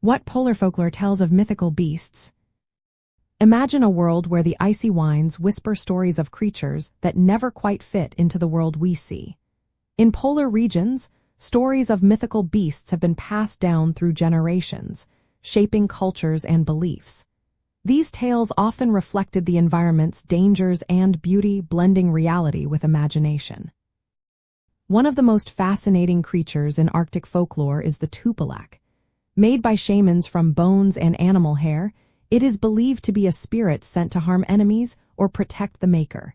What polar folklore tells of mythical beasts? Imagine a world where the icy winds whisper stories of creatures that never quite fit into the world we see. In polar regions, stories of mythical beasts have been passed down through generations, shaping cultures and beliefs. These tales often reflected the environment's dangers and beauty, blending reality with imagination. One of the most fascinating creatures in Arctic folklore is the tupilak. Made by shamans from bones and animal hair, it is believed to be a spirit sent to harm enemies or protect the maker.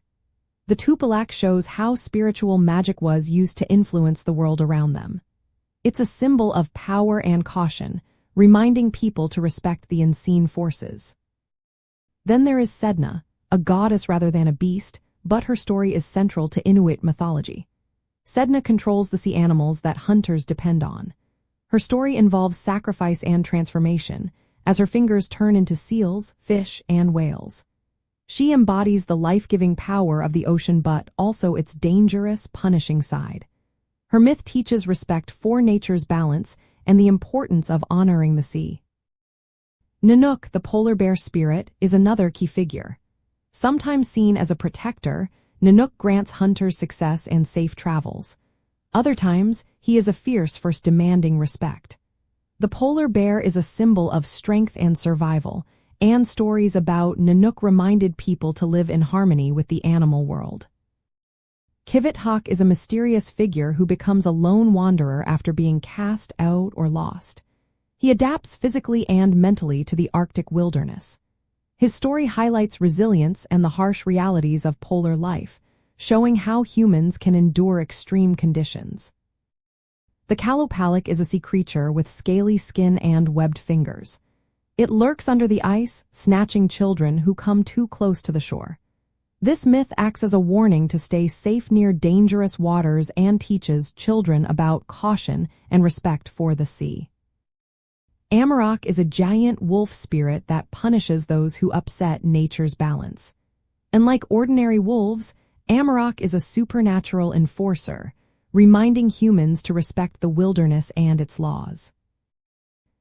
The tupilak shows how spiritual magic was used to influence the world around them. It's a symbol of power and caution, reminding people to respect the unseen forces. Then there is Sedna, a goddess rather than a beast, but her story is central to Inuit mythology. Sedna controls the sea animals that hunters depend on. Her story involves sacrifice and transformation, as her fingers turn into seals, fish, and whales. She embodies the life-giving power of the ocean but also its dangerous, punishing side. Her myth teaches respect for nature's balance and the importance of honoring the sea. Nanook, the polar bear spirit, is another key figure. Sometimes seen as a protector, Nanook grants hunters success and safe travels. Other times, he is a fierce force demanding respect. The polar bear is a symbol of strength and survival, and stories about Nanook reminded people to live in harmony with the animal world. Kivithawk is a mysterious figure who becomes a lone wanderer after being cast out or lost. He adapts physically and mentally to the Arctic wilderness. His story highlights resilience and the harsh realities of polar life, showing how humans can endure extreme conditions. The kalopalik is a sea creature with scaly skin and webbed fingers. It lurks under the ice, snatching children who come too close to the shore. This myth acts as a warning to stay safe near dangerous waters and teaches children about caution and respect for the sea. Amarok is a giant wolf spirit that punishes those who upset nature's balance. Unlike ordinary wolves, Amarok is a supernatural enforcer, reminding humans to respect the wilderness and its laws.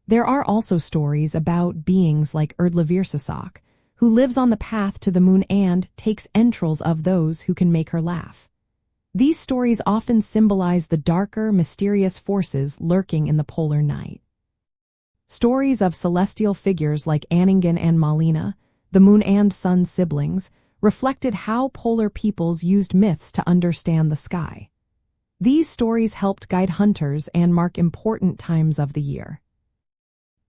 There are also stories about beings like Erdlavirsasak, who lives on the path to the moon and takes entrails of those who can make her laugh. These stories often symbolize the darker, mysterious forces lurking in the polar night. Stories of celestial figures like Anningen and Malina, the moon and sun siblings, reflected how polar peoples used myths to understand the sky. These stories helped guide hunters and mark important times of the year.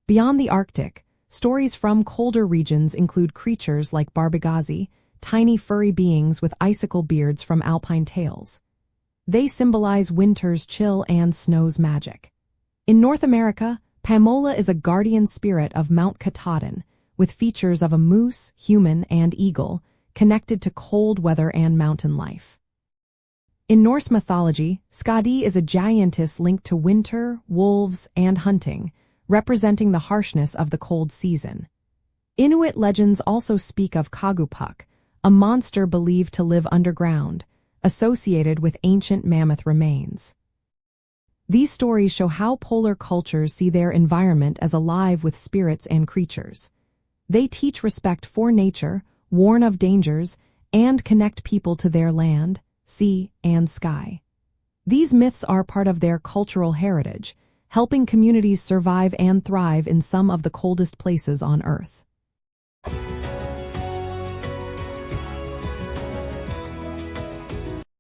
Beyond the Arctic, stories from colder regions include creatures like Barbagazi, tiny furry beings with icicle beards from alpine tales. They symbolize winter's chill and snow's magic. In North America, Pamola is a guardian spirit of Mount Katahdin, with features of a moose, human, and eagle, connected to cold weather and mountain life. In Norse mythology, Skadi is a giantess linked to winter, wolves, and hunting, representing the harshness of the cold season. Inuit legends also speak of Kagupuk, a monster believed to live underground, associated with ancient mammoth remains. These stories show how polar cultures see their environment as alive with spirits and creatures. They teach respect for nature, warn of dangers, and connect people to their land, sea, and sky. These myths are part of their cultural heritage, helping communities survive and thrive in some of the coldest places on Earth.